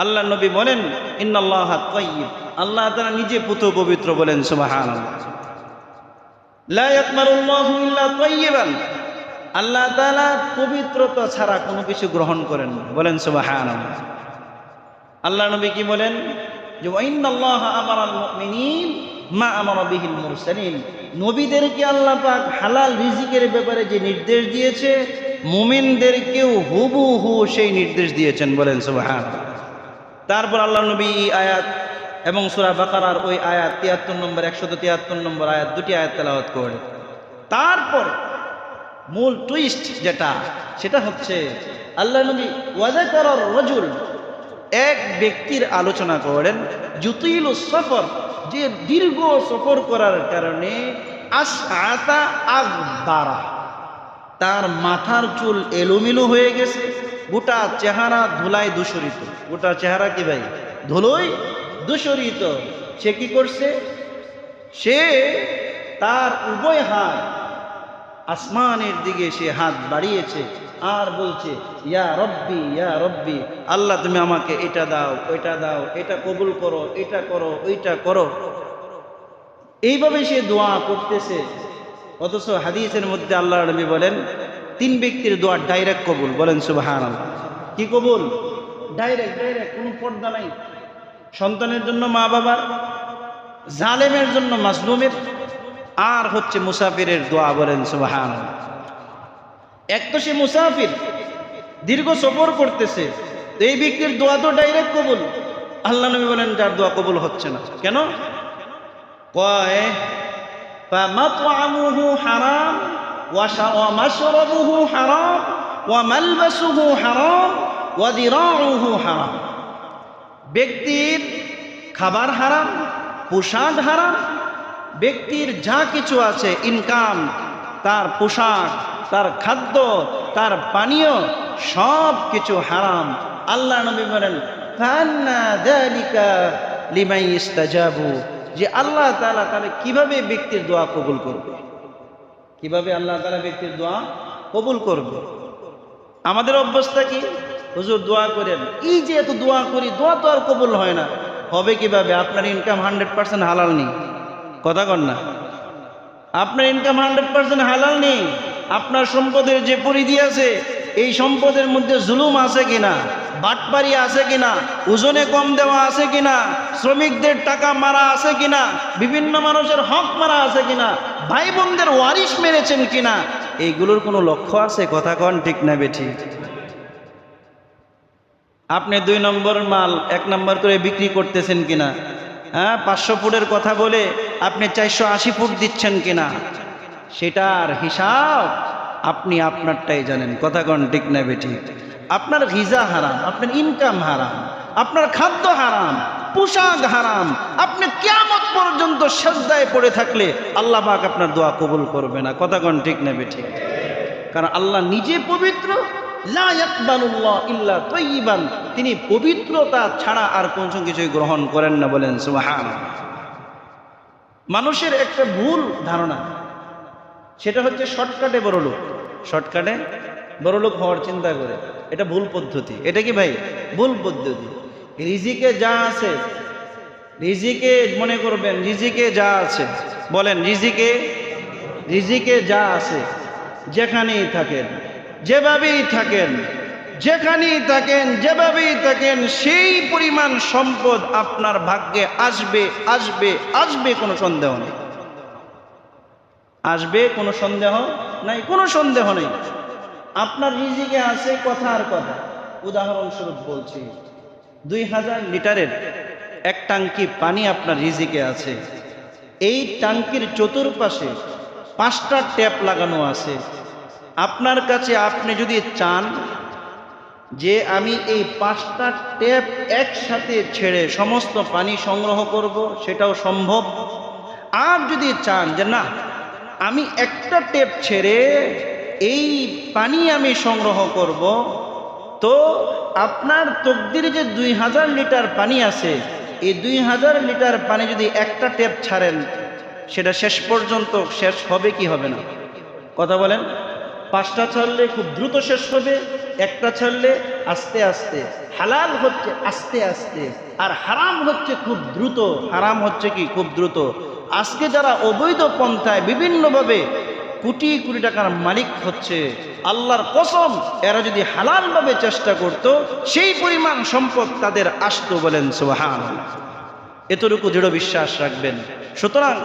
আল্লাহ নবী বলেন, ইন্নাল্লাহা তাইয়্যিব, আল্লাহ তাআলা নিজে পুত পবিত্র। বলেন সুবহানাল্লাহ। লা ইয়াকবালুল্লাহু ইল্লা তাইয়্যিবান, আল্লাহ তাআলা পবিত্রতা ছাড়া কোনো কিছু গ্রহণ করেন না। বলেন সুবহানাল্লাহ। আল্লাহ নবী কি বলেন? যে ইন্নাল্লাহা আমারাল মুমিনিন মা আমারা বিহিল মুরসালিন, নবীদেরকে আল্লাহ পাক হালাল রিজিকের ব্যাপারে যে নির্দেশ দিয়েছে, মুমিনদেরকেও হুবহু সেই নির্দেশ দিয়েছেন। বলেন সুবহানাল্লাহ। তারপর আল্লাহ নবী এই আয়াত এবং সূরা বাকারার ওই আয়াত 73 নম্বর 173 নম্বর আয়াত, দুটি আয়াত তেলাওয়াত করে তারপর মূল টুইস্ট যেটা, সেটা হচ্ছে আল্লাহ নবী ওয়াযাকারার রাজুল, এক ব্যক্তির আলোচনা করেন, জুতিলুস সফর, যে দীর্ঘ সফর করার কারণে আসআতা আগবারা, তার মাথার চুল এলোমেলো হয়ে গেছে, গোটা চেহারা ধুলায় দূষরিত। গোটা চেহারা কি ভাই? ধুলোয় দূষরিত। সে কি করছে? সে তার উভয় হাত আসমানের দিকে সে হাত বাড়িয়েছে আর বলছে, ইয়া রব্বি ইয়া রব্বি, আল্লাহ তুমি আমাকে এটা দাও, ওইটা দাও, এটা কবুল করো, এটা করো, ওইটা করো। এইভাবে সে দোয়া করতেছে। অথচ হাদিসের মধ্যে আল্লাহ নবী বলেন, 3 ব্যক্তির দোয়া ডাইরেক্ট কবুল। বলেন সুবহানাল্লাহ। কি কবুল? ডাইরেক্ট, ডাইরেক্ট, কোনো পর্দা নাই। সন্তানের জন্য মা বাবার, জালেমের জন্য মাজলুমের, আর হচ্ছে মুসাফিরের দোয়া। বলেন সুবহানাল্লাহ। এক তো সে মুসাফির, দীর্ঘ সফর করতেছে, তো এই ব্যক্তির দোয়া তো ডাইরেক্ট কবুল। আল্লাহ নবী বলেন যার দোয়া কবুল হচ্ছে না কেন? কয় ফামাতআমুহু হারাম ওয়া মাশরাবুহু হারাম ওয়া মালবাসুহু হারাম ওয়া দিরাউহু হারাম। ব্যক্তির খাবার হারাম, পোশাক হারাম, ব্যক্তির যা কিছু আছে ইনকাম, তার পোশাক, তার খাদ্য, তার পানীয়, সব কিছু হারাম। আল্লাহ নবী বলেন ফান্না যালিকা লিমান ইস্তাজাবু, যে আল্লাহ তাআলা তাহলে কিভাবে ব্যক্তির দোয়া কবুল করবে? কিভাবে আল্লাহ তাআলা ব্যক্তির দোয়া কবুল করবে? আমাদের অবস্থা কি? হুজুর দোয়া করেন, এই যে এত দোয়া করি, দোয়া তো আর কবুল হয় না। হবে কিভাবে? আপনার ইনকাম 100% হালাল নেই, কথা কন না। আপনার ইনকাম 100% হালাল নেই, আপনার সম্পদের যে পরিধি আছে এই সম্পদের মধ্যে জুলুম আছে কিনা, বাটপারি আছে কিনা, ওজনে কম দেওয়া আছে কিনা, শ্রমিকদের টাকা মারা আছে কিনা, বিভিন্ন মানুষের হক মারা আছে কিনা, ভাই বোনদের ওয়ারিশ মেরেছেন কিনা, এইগুলোর কোনো লক্ষ্য আছে? কথা কন ঠিক না বেঠিক? আপনি 2 নম্বর মাল 1 নম্বর করে বিক্রি করতেছেন কিনা, হ্যাঁ 500 ফুটের কথা বলে আপনি 480 ফুট দিচ্ছেন কিনা, সেটার হিসাব আপনি আপনারটাই জানেন। কথা কন ঠিক না বেঠিক? আপনার ভিসা হারাম, আপনার ইনকাম হারাম, আপনার খাদ্য হারাম, পোশাক হারাম, আপনি কিয়ামত পর্যন্ত সিজদায় পড়ে থাকলে আল্লাহ পাক আপনার দোয়া কবুল করবে না। কথা কন ঠিক না বেঠিক? কারণ আল্লাহ নিজে পবিত্র, লা ইয়াকবালুল্লাহ ইল্লা তাইয়িবান, তিনি পবিত্রতা ছাড়া আর কোনো কিছুই গ্রহণ করেন না। বলেন সুবহানাল্লাহ। মানুষের একটা ভুল ধারণা, সেটা হচ্ছে শর্টকাটে বড়লোক, শর্টকাটে বড়লোক হওয়ার চিন্তা করে। এটা ভুল পদ্ধতি। এটা কি ভাই? ভুল পদ্ধতি। রিজিকে যা আছে, রিজিকে মনে করবেন রিজিকে যা আছে, বলেন রিজিকে যা আছে, যেখানেই থাকেন, যেভাবেই থাকেন, যেখানেই থাকেন, যেভাবেই থাকেন, সেই পরিমাণ সম্পদ আপনার ভাগ্যে আসবে আসবে আসবে, কোনো সন্দেহ নেই। আসবে, কোনো সন্দেহ নাই, কোনো সন্দেহ নেই। আপনার রিজিকে আছে, কথা আর কথা। উদাহরণস্বরূপ বলছি, 2000 লিটারের এক ট্যাঙ্কি পানি আপনার রিজিকে আছে। এই ট্যাঙ্কির চতুর্পাশে 5টা ট্যাপ লাগানো আছে। আপনার কাছে আপনি যদি চান যে আমি এই 5টা ট্যাপ একসাথে ছেড়ে সমস্ত পানি সংগ্রহ করব, সেটাও সম্ভব। আর যদি চান যে না, আমি একটা ট্যাপ ছেড়ে এই পানি আমি সংগ্রহ করব, তো আপনার তকদিরে যে 2000 লিটার পানি আছে, এই 2000 লিটার পানি যদি একটা ট্যাপ ছাড়েন, সেটা শেষ পর্যন্ত শেষ হবে কি হবে না? কথা বলেন। 5টা ছাড়লে খুব দ্রুত শেষ হবে, একটা ছাড়লে আস্তে আস্তে। হালাল হচ্ছে আস্তে আস্তে, আর হারাম হচ্ছে খুব দ্রুত। হারাম হচ্ছে কি? খুব দ্রুত। আজকে যারা অবৈধ পন্থায় বিভিন্নভাবে কোটি কোটি টাকার মালিক হচ্ছে, আল্লাহর কসম, এরা যদি হালালভাবে চেষ্টা করত, সেই পরিমাণ সম্পদ তাদের আসতো। বলেন সুবহানাল্লাহ। এতটুকু দৃঢ় বিশ্বাস রাখবেন। সুতরাং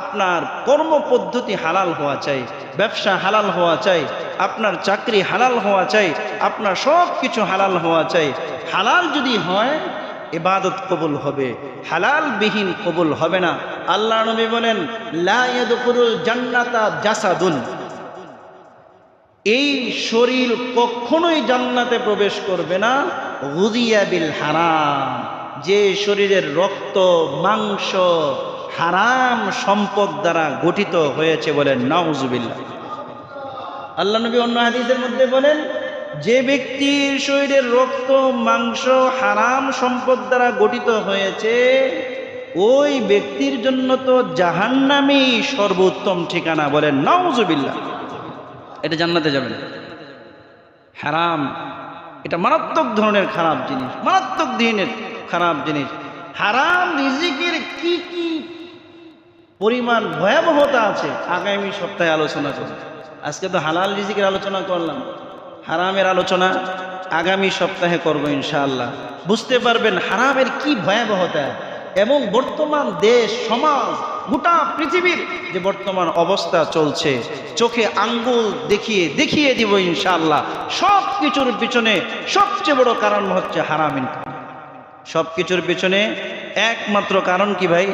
আপনার কর্ম পদ্ধতি হালাল হওয়া চাই, ব্যবসা হালাল হওয়া চাই, আপনার চাকরি হালাল হওয়া চাই, আপনার সব কিছু হালাল হওয়া চাই। হালাল যদি হয়, ইবাদত কবুল হবে, হালাল বিহীন কবুল হবে না। আল্লাহ নবী বলেন, লা ইয়াদখুলুল জান্নাতা জাসাদুন, এই শরীর কখনোই জান্নাতে প্রবেশ করবে না, গুযিয়া বিল হারাম, যে শরীরের রক্ত মাংস হারাম সম্পদ দ্বারা গঠিত হয়েছে। বলেন নাউজুবিল্লাহ। আল্লাহ নবী অন্য হাদিসের মধ্যে বলেন, যে ব্যক্তির শরীরের রক্ত মাংস হারাম সম্পদ দ্বারা গঠিত হয়েছে, ওই ব্যক্তির জন্য তো জাহান্নামই সর্বোত্তম ঠিকানা। বলেন নাউজুবিল্লাহ। এটা জান্নাতে যাবে না। হারাম এটা মারাত্মক ধরনের খারাপ জিনিস, মারাত্মক দিনের খারাপ জিনিস। হারাম রিজিকের কি কি পরিমাণ ভয়াবহতা আছে আগামী সপ্তাহে আলোচনা করব। আজকে তো হালাল রিজিকের আলোচনা করলাম, হারামের আলোচনা আগামী সপ্তাহে করব ইনশাআল্লাহ। বুঝতে পারবেন হারামের কি ভয়াবহতা, এবং বর্তমান দেশ সমাজ গোটা পৃথিবীর যে বর্তমান অবস্থা চলছে, চোখে আঙ্গুল দেখিয়ে দেখিয়ে দিব ইনশাআল্লাহ। সব কিছুর পিছনে সবচেয়ে বড় কারণ হচ্ছে হারাম ইনকাম। সব কিছুর পিছনে একমাত্র কারণ কি ভাই?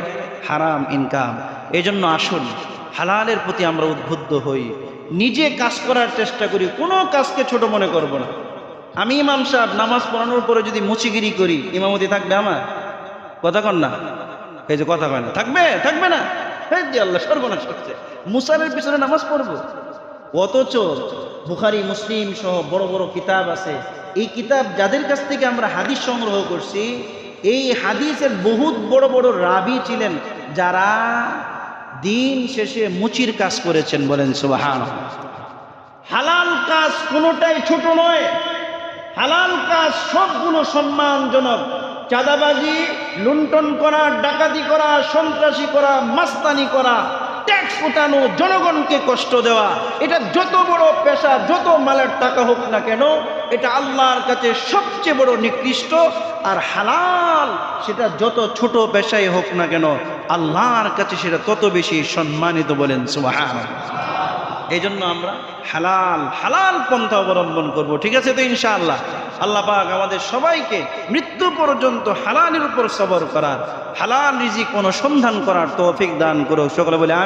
হারাম ইনকাম। এই জন্য আসুন হালালের প্রতি আমরা উদ্বুদ্ধ হই, নিজে কাজ করার চেষ্টা করি, কোনো কাজকে ছোট মনে করব না। আমি ইমাম সাহেব নামাজ পড়ানোর পরে যদি মুচিগিরি করি, ইমামতি থাকবে আমার? কথা কন না, এই যে কথা কয় না, থাকবে থাকবে না? হ্যাঁ জি, আল্লাহ সর্বনাশ করছে। মুসারের পিছনে নামাজ পড়বো, অথচ বুখারী মুসলিম সহ বড় বড় কিতাব আছে। এই কিতাব যাদের কাছ থেকে আমরা হাদিস সংগ্রহ করছি, এই হাদিসের বহুত বড় বড় রাবি ছিলেন, যারা দিন শেষে মুচির কাজ করেছেন। বলেন সুবহানাল্লাহ। হালাল কাজ কোনোটাই ছোট নয়, হালাল কাজ সবগুলো সম্মানজনক। চাঁদাবাজি, লুণ্ঠন করা, ডাকাতি করা, সন্ত্রাসী করা, মাস্তানি করা, ট্যাক্স উঠানো, জনগণকে কষ্ট দেওয়া, এটা যত বড় পেশা, যত মালের টাকা হোক না কেন, এটা আল্লাহর কাছে সবচেয়ে বড় নিকৃষ্ট। আর হালাল, সেটা যত ছোট পেশাই হোক না কেন, আল্লাহর কাছে সেটা তত বেশি সম্মানিত। বলেন সুবহানাল্লাহ। এই জন্য আমরা হালাল হালাল পন্থা অবলম্বন করব, ঠিক আছে তো ইনশাআল্লাহ। আল্লাহ পাক আমাদের সবাইকে মৃত্যু পর্যন্ত হালালের উপর সবর করার, হালাল রিজিক অনুসন্ধান করার তৌফিক দান করুক। সকলে বলে আমিন।